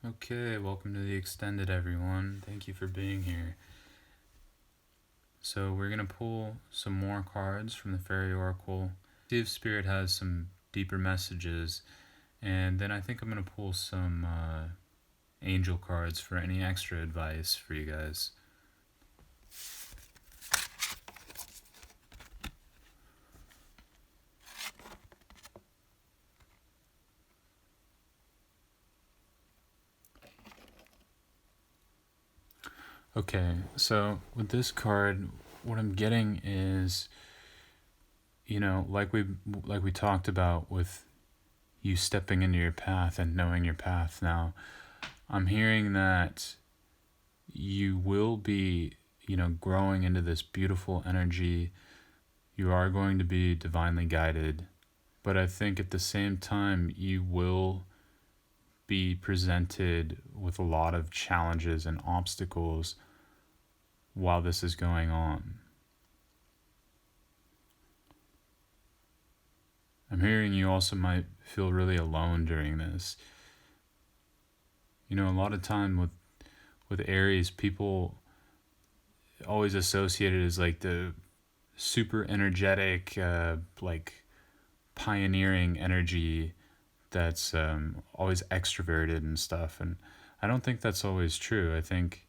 Okay, welcome to the extended, everyone. Thank you for being here. So, we're going to pull some more cards from the Fairy Oracle, see if Spirit has some deeper messages, and then I think I'm going to pull some angel cards for any extra advice for you guys. Okay, so with this card, what I'm getting is, like we talked about with you stepping into your path and knowing your path now. I'm hearing that you will be, growing into this beautiful energy. You are going to be divinely guided, but I think at the same time, you will be presented with a lot of challenges and obstacles while this is going on. I'm hearing you also might feel really alone during this. A lot of time with Aries, people always associate it as like the super energetic, like pioneering energy that's always extroverted and stuff. And I don't think that's always true. I think,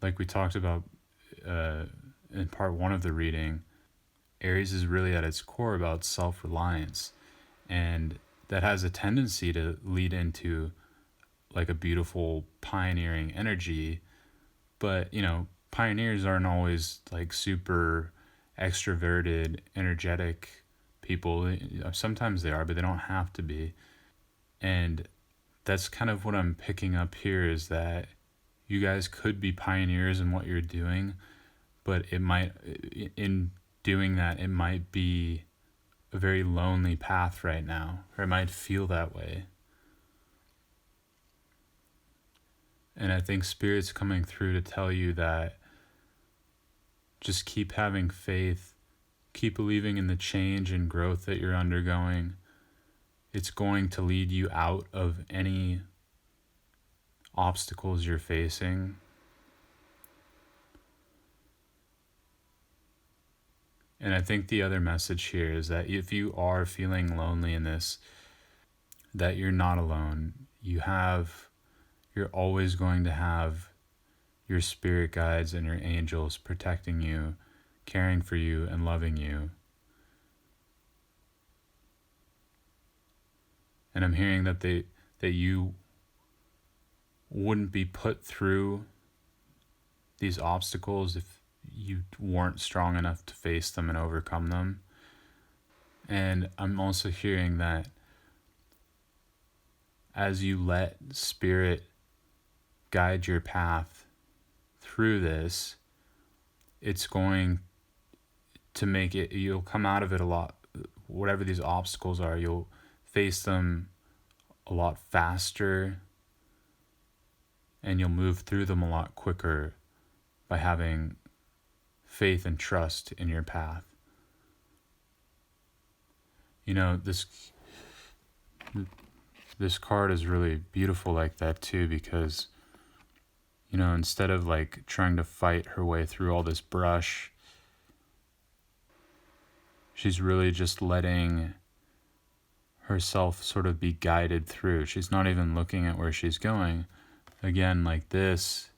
like we talked about uh, in part one of the reading, Aries is really at its core about self reliance. And that has a tendency to lead into like a beautiful pioneering energy. But, pioneers aren't always like super extroverted, energetic people. Sometimes they are, but they don't have to be. And that's kind of what I'm picking up here is that you guys could be pioneers in what you're doing, but it might, in doing that, it might be a very lonely path right now, or it might feel that way. And I think Spirit's coming through to tell you that just keep having faith, keep believing in the change and growth that you're undergoing. It's going to lead you out of any obstacles you're facing. And I think the other message here is that if you are feeling lonely in this, that you're not alone. You're always going to have your spirit guides and your angels protecting you, caring for you, and loving you. And I'm hearing that you wouldn't be put through these obstacles if you weren't strong enough to face them and overcome them. And I'm also hearing that as you let Spirit guide your path through this, it's going to make it, you'll come out of it a lot, whatever these obstacles are, you'll face them a lot faster and you'll move through them a lot quicker by having faith and trust in your path. This card is really beautiful like that too, because instead of like trying to fight her way through all this brush, she's really just letting herself sort of be guided through. She's not even looking at where she's going. Again, like this,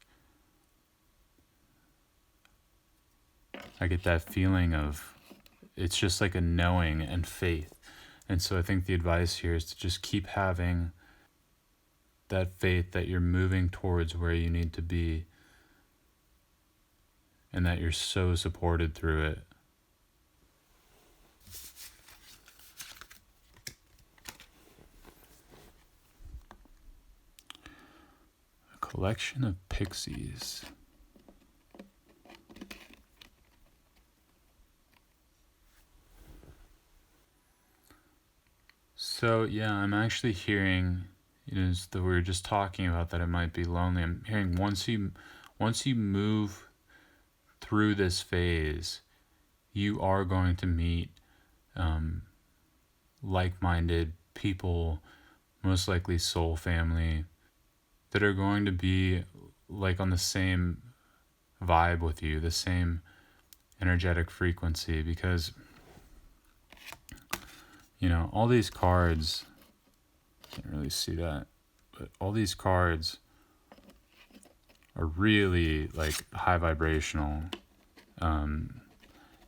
I get that feeling of it's just like a knowing and faith. And so I think the advice here is to just keep having that faith that you're moving towards where you need to be and that you're so supported through it. A collection of pixies. So yeah, I'm actually hearing, we were just talking about that it might be lonely. I'm hearing once you move through this phase, you are going to meet like-minded people, most likely soul family, that are going to be like on the same vibe with you, the same energetic frequency, because all these cards, can't really see that, but all these cards are really like high vibrational. And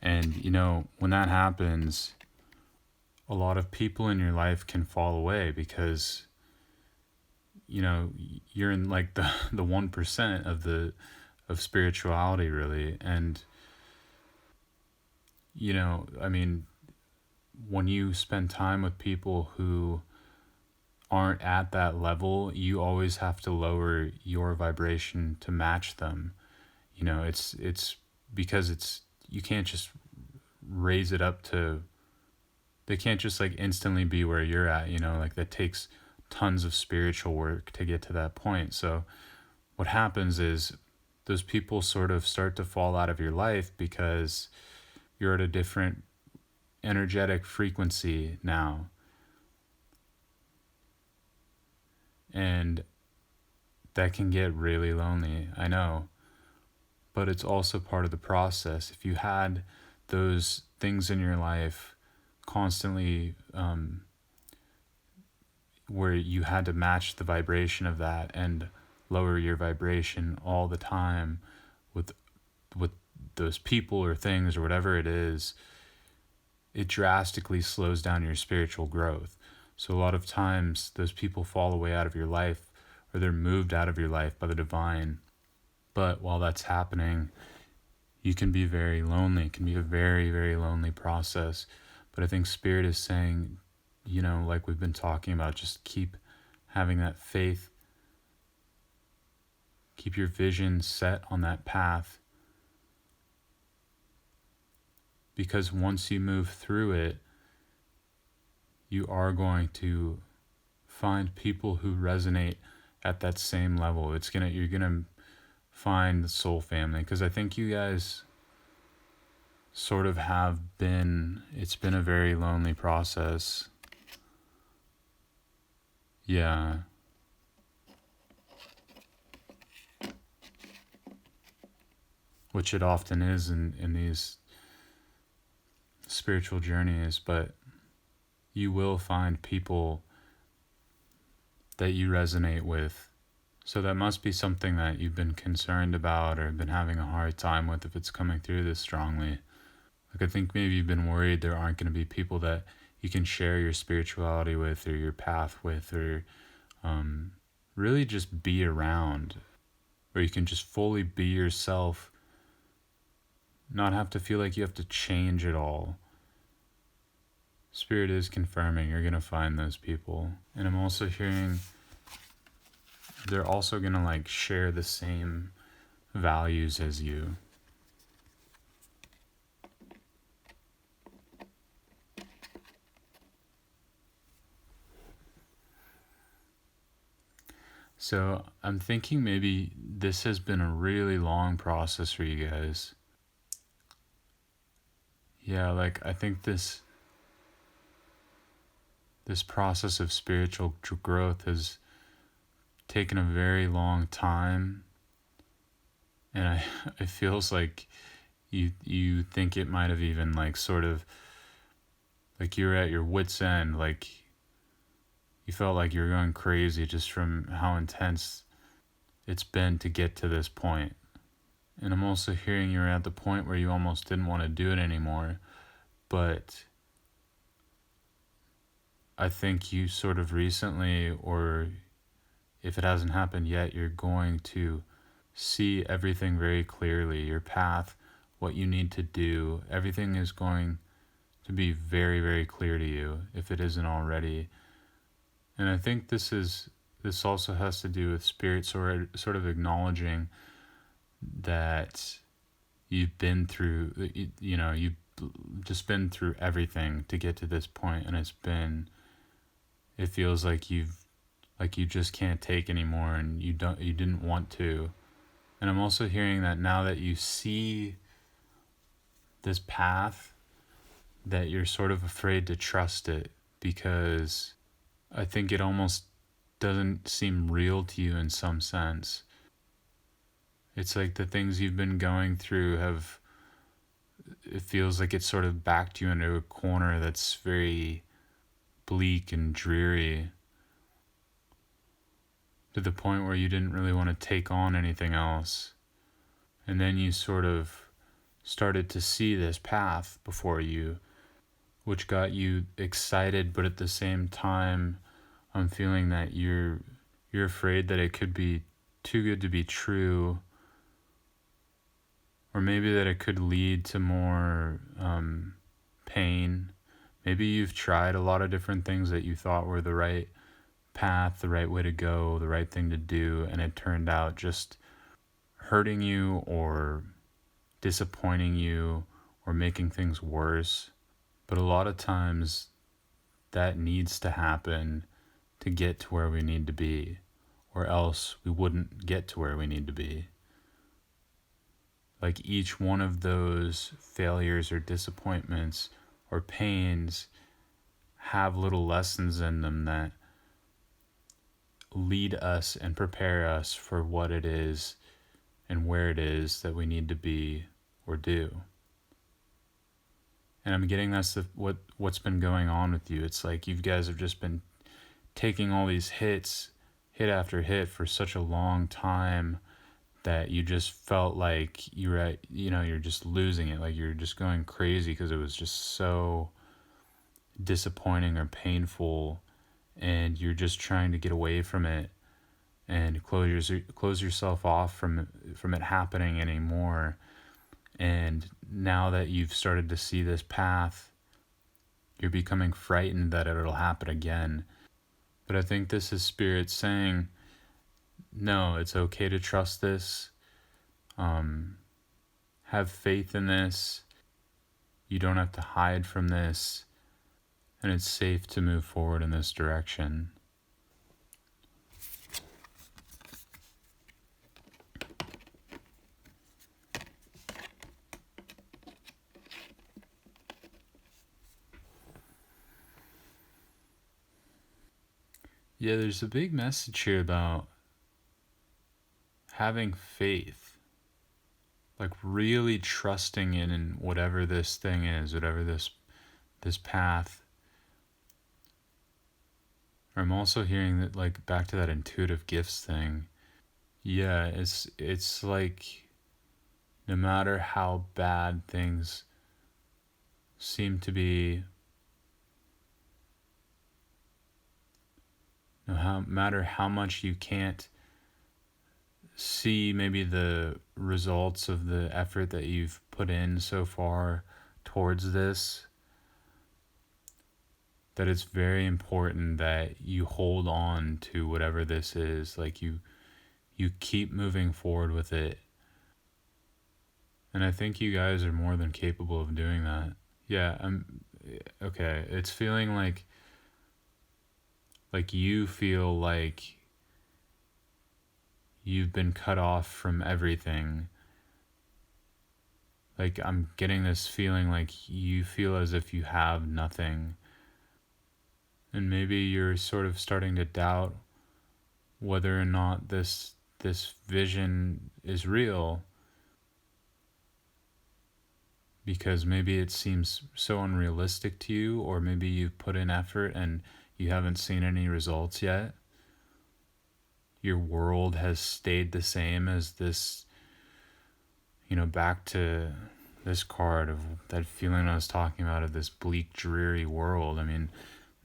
when that happens, a lot of people in your life can fall away because you're in like the 1% of spirituality, really. And I mean, when you spend time with people who aren't at that level, you always have to lower your vibration to match them. It's because you can't just raise it up to, they can't just like instantly be where you're at, like that takes tons of spiritual work to get to that point. So what happens is those people sort of start to fall out of your life because you're at a different energetic frequency now. And that can get really lonely, I know. But it's also part of the process. If you had those things in your life constantly, where you had to match the vibration of that and lower your vibration all the time with with those people or things or whatever it is, it drastically slows down your spiritual growth. So a lot of times those people fall away out of your life, or they're moved out of your life by the divine. But while that's happening, you can be very lonely. It can be a very, very lonely process. But I think Spirit is saying, like we've been talking about, just keep having that faith. Keep your vision set on that path. Because once you move through it, you are going to find people who resonate at that same level. You're gonna find the soul family, because I think you guys sort of have been, it's been a very lonely process. Yeah. Which it often is in these spiritual journeys, but you will find people that you resonate with. So that must be something that you've been concerned about or been having a hard time with if it's coming through this strongly. Like, I think maybe you've been worried there aren't going to be people that you can share your spirituality with or your path with, or really just be around, where you can just fully be yourself, not have to feel like you have to change it all. Spirit is confirming you're going to find those people. And I'm also hearing they're also going to like share the same values as you. So I'm thinking maybe this has been a really long process for you guys. Yeah, like I think this process of spiritual growth has taken a very long time, and it feels like you think it might have even like sort of like you're at your wit's end, like you felt like you're going crazy just from how intense it's been to get to this point. And I'm also hearing you're at the point where you almost didn't want to do it anymore, but I think you sort of recently, or if it hasn't happened yet, you're going to see everything very clearly. Your path, what you need to do, everything is going to be very, very clear to you if it isn't already. And I think this also has to do with Spirit sort of acknowledging that you've been through, you've just been through everything to get to this point, and it feels like you just can't take anymore, and you didn't want to. And I'm also hearing that now that you see this path, that you're sort of afraid to trust it, because I think it almost doesn't seem real to you in some sense. It's like the things you've been going through have, it feels like it's sort of backed you into a corner that's very bleak and dreary, to the point where you didn't really want to take on anything else. And then you sort of started to see this path before you, which got you excited, but at the same time, I'm feeling that you're afraid that it could be too good to be true, or maybe that it could lead to more pain. Maybe you've tried a lot of different things that you thought were the right path, the right way to go, the right thing to do, and it turned out just hurting you or disappointing you or making things worse. But a lot of times that needs to happen to get to where we need to be, or else we wouldn't get to where we need to be. Like each one of those failures or disappointments or pains have little lessons in them that lead us and prepare us for what it is and where it is that we need to be or do. And I'm getting that's what's been going on with you. It's like you guys have just been taking all these hits, hit after hit, for such a long time that you just felt like you're just losing it, like you're just going crazy because it was just so disappointing or painful, and you're just trying to get away from it and close yourself off from it happening anymore. And now that you've started to see this path, you're becoming frightened that it'll happen again. But I think this is Spirit saying, no, it's okay to trust this. Have faith in this. You don't have to hide from this. And it's safe to move forward in this direction. Yeah, there's a big message here about having faith, like really trusting in whatever this thing is, whatever this path. I'm also hearing that, like, back to that intuitive gifts thing. Yeah, it's like no matter how bad things seem to be, no matter how much you can't see maybe the results of the effort that you've put in so far towards this, that it's very important that you hold on to whatever this is. Like you keep moving forward with it. And I think you guys are more than capable of doing that. Yeah, I'm okay. It's feeling like you feel like you've been cut off from everything. Like I'm getting this feeling like you feel as if you have nothing. And maybe you're sort of starting to doubt whether or not this vision is real, because maybe it seems so unrealistic to you, or maybe you've put in effort and you haven't seen any results yet. Your world has stayed the same as this, back to this card of that feeling I was talking about, of this bleak, dreary world. I mean,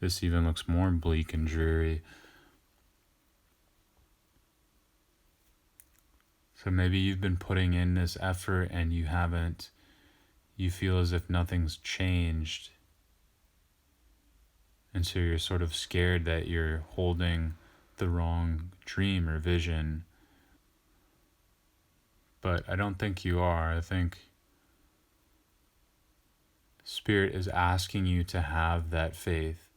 this even looks more bleak and dreary. So maybe you've been putting in this effort and you feel as if nothing's changed. And so you're sort of scared that you're holding the wrong dream or vision. But I don't think you are. I think Spirit is asking you to have that faith.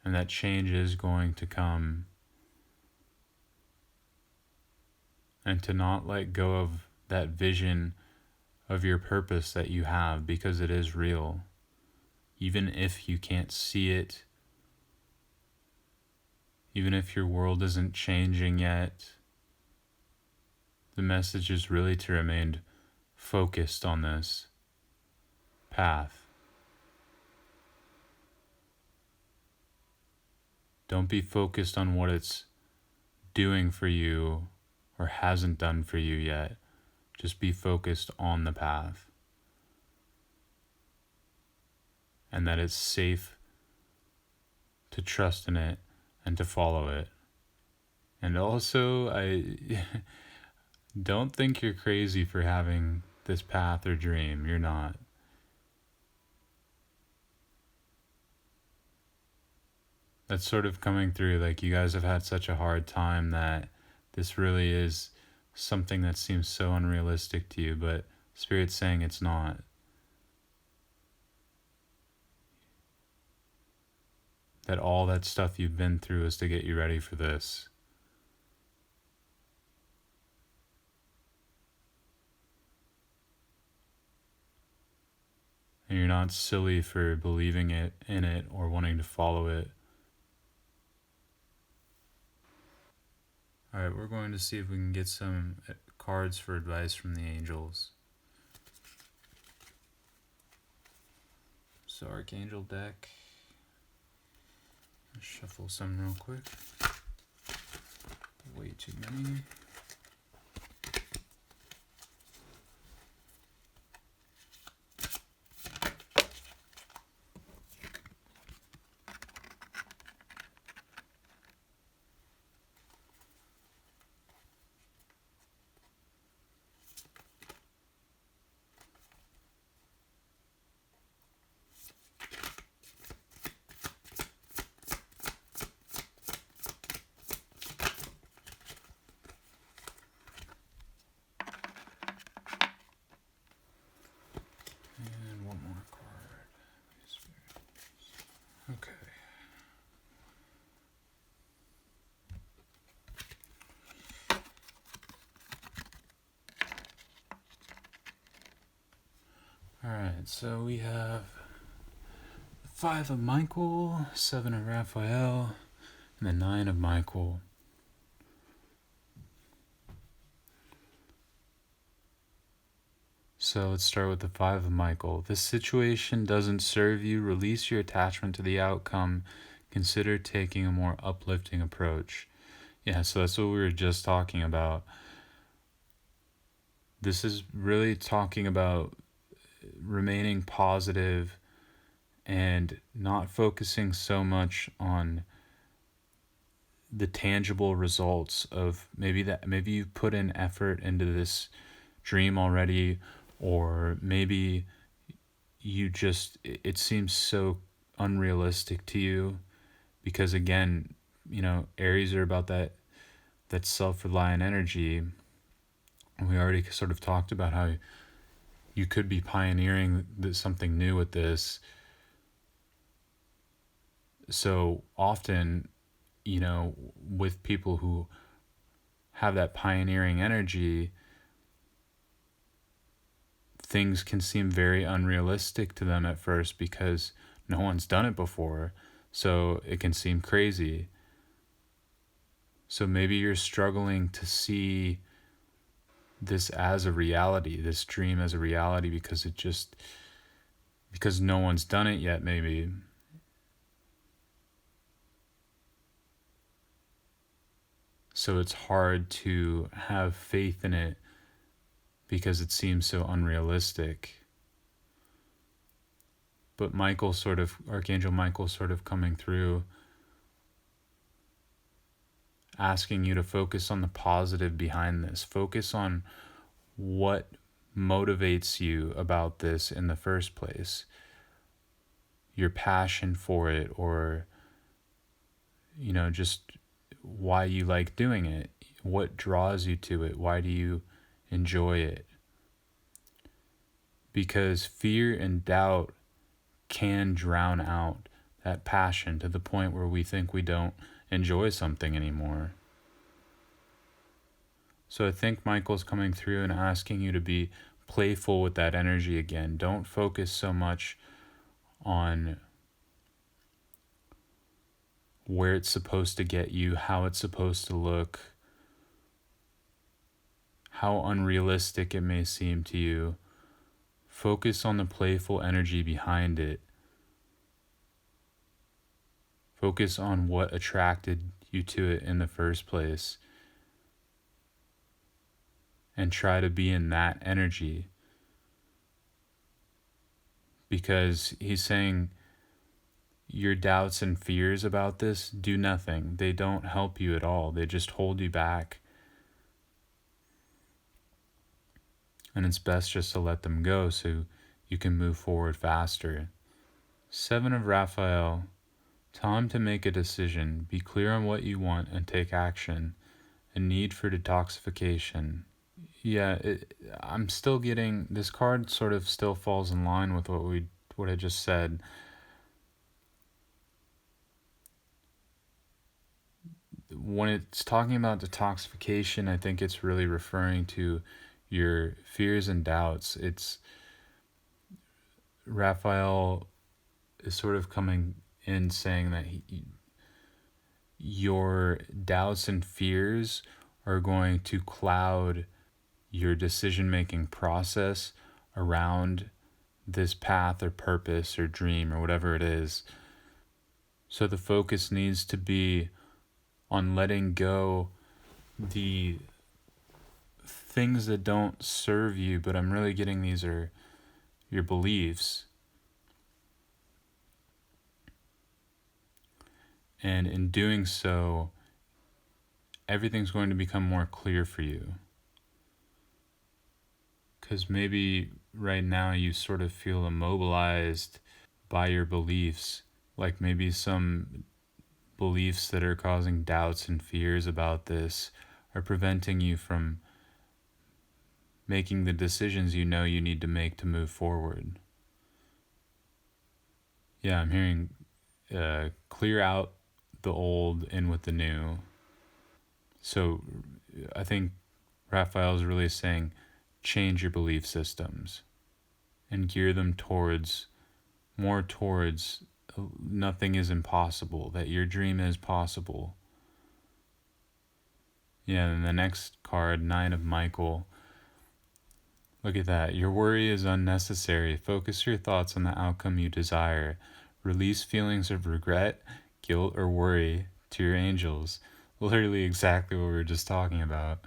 And that change is going to come. And to not let go of that vision of your purpose that you have, because it is real. Even if you can't see it Even if your world isn't changing yet, the message is really to remain focused on this path. Don't be focused on what it's doing for you or hasn't done for you yet. Just be focused on the path. And that it's safe to trust in it and to follow it. And also, I don't think you're crazy for having this path or dream. You're not. That's sort of coming through, like you guys have had such a hard time that this really is something that seems so unrealistic to you, but Spirit's saying it's not. That all that stuff you've been through is to get you ready for this. And you're not silly for believing in it or wanting to follow it. Alright, we're going to see if we can get some cards for advice from the angels. So, Archangel deck. Shuffle some real quick. Way too many. And one more card. Okay. Alright, so we have the 5 of Michael, 7 of Raphael, and the 9 of Michael. So let's start with the 5 of Michael. This situation doesn't serve you. Release your attachment to the outcome. Consider taking a more uplifting approach. Yeah, so that's what we were just talking about. This is really talking about remaining positive and not focusing so much on the tangible results of maybe you've put in effort into this dream already, or maybe it seems so unrealistic to you because, again, Aries are about that self-reliant energy. We already sort of talked about how you could be pioneering something new with this. So often, with people who have that pioneering energy, things can seem very unrealistic to them at first because no one's done it before. So it can seem crazy. So maybe you're struggling to see this as a reality, this dream as a reality, because no one's done it yet, maybe. So it's hard to have faith in it because it seems so unrealistic. But Archangel Michael sort of coming through, asking you to focus on the positive behind this. Focus on what motivates you about this in the first place. Your passion for it, or, just why you like doing it. What draws you to it? Why do you enjoy it? Because fear and doubt can drown out that passion to the point where we think we don't enjoy something anymore. So I think Michael's coming through and asking you to be playful with that energy again. Don't focus so much on where it's supposed to get you, how it's supposed to look, how unrealistic it may seem to you. Focus on the playful energy behind it. Focus on what attracted you to it in the first place and try to be in that energy. Because he's saying your doubts and fears about this do nothing. They don't help you at all. They just hold you back. And it's best just to let them go so you can move forward faster. Seven of Raphael. Time to make a decision. Be clear on what you want and take action. A need for detoxification. Yeah, I'm still getting this card. Sort of still falls in line with what I just said. When it's talking about detoxification, I think it's really referring to your fears and doubts. It's Raphael is sort of coming in saying that your doubts and fears are going to cloud your decision making process around this path or purpose or dream or whatever it is. So the focus needs to be on letting go the things that don't serve you, but I'm really getting these are your beliefs. And in doing so, everything's going to become more clear for you. Because maybe right now you sort of feel immobilized by your beliefs, like maybe some beliefs that are causing doubts and fears about this are preventing you from making the decisions you know you need to make to move forward. Yeah, I'm hearing clear out the old, in with the new. So I think Raphael is really saying change your belief systems and gear them more towards nothing is impossible, that your dream is possible. Yeah, and the next card, Nine of Michael. Look at that. Your worry is unnecessary. Focus your thoughts on the outcome you desire. Release feelings of regret, guilt, or worry to your angels. Literally exactly what we were just talking about.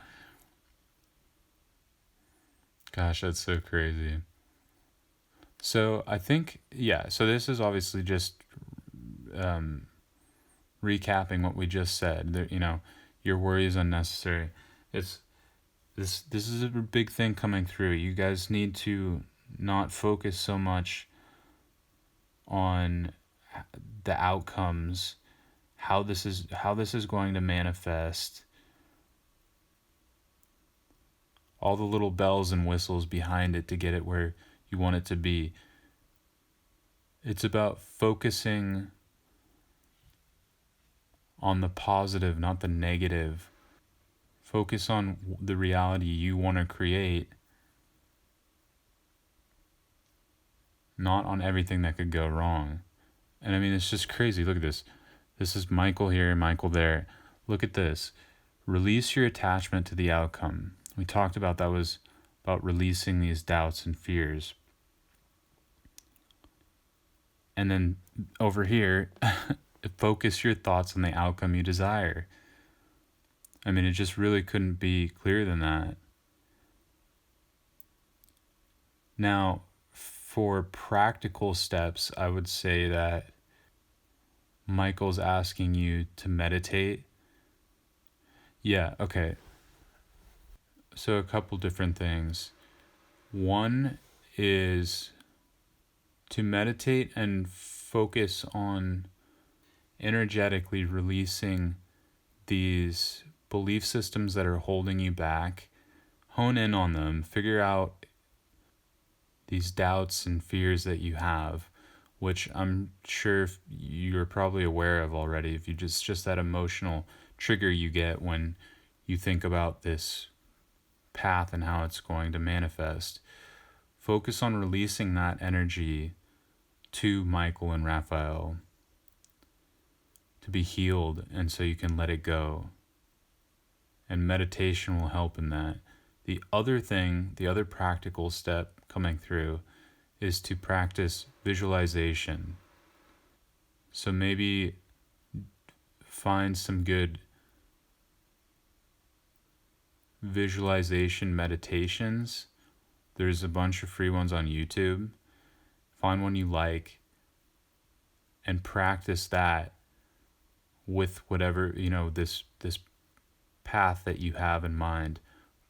Gosh, that's so crazy. So I think, yeah, so this is obviously just recapping what we just said. That, your worry is unnecessary. It's this is a big thing coming through. You guys need to not focus so much on the outcomes, how this is going to manifest, all the little bells and whistles behind it to get it where you want it to be. It's about focusing on the positive, not the negative. Focus on the reality you want to create, not on everything that could go wrong. And I mean, it's just crazy. Look at this. This is Michael here, Michael there. Look at this. Release your attachment to the outcome. We talked about that was about releasing these doubts and fears. And then over here, focus your thoughts on the outcome you desire. I mean, it just really couldn't be clearer than that. Now, for practical steps, I would say that Michael's asking you to meditate. Yeah, okay. So, a couple different things. One is to meditate and focus on energetically releasing these belief systems that are holding you back. Hone in on them, figure out these doubts and fears that you have, which I'm sure you're probably aware of already. If you just that emotional trigger you get when you think about this path and how it's going to manifest. Focus on releasing that energy to Michael and Raphael to be healed, and so you can let it go. And meditation will help in that. The other thing, the other practical step coming through is to practice visualization. So maybe find some good visualization meditations. There's a bunch of free ones on YouTube. Find one you like and practice that with whatever, this path that you have in mind.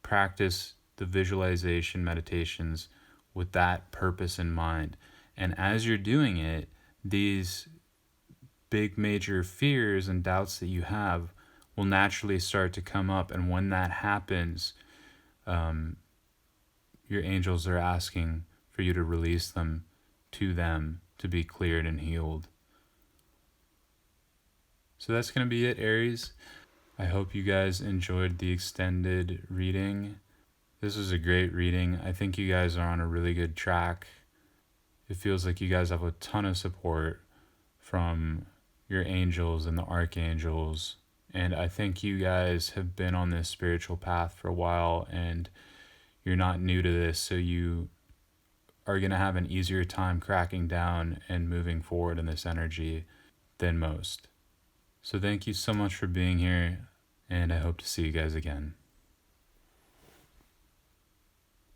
Practice the visualization meditations with that purpose in mind. And as you're doing it, these big major fears and doubts that you have will naturally start to come up. And when that happens, your angels are asking for you to release them to them to be cleared and healed. So that's going to be it, Aries. I hope you guys enjoyed the extended reading. This was a great reading. I think you guys are on a really good track. It feels like you guys have a ton of support from your angels and the archangels. And I think you guys have been on this spiritual path for a while and you're not new to this, so you are going to have an easier time cracking down and moving forward in this energy than most. So thank you so much for being here, and I hope to see you guys again.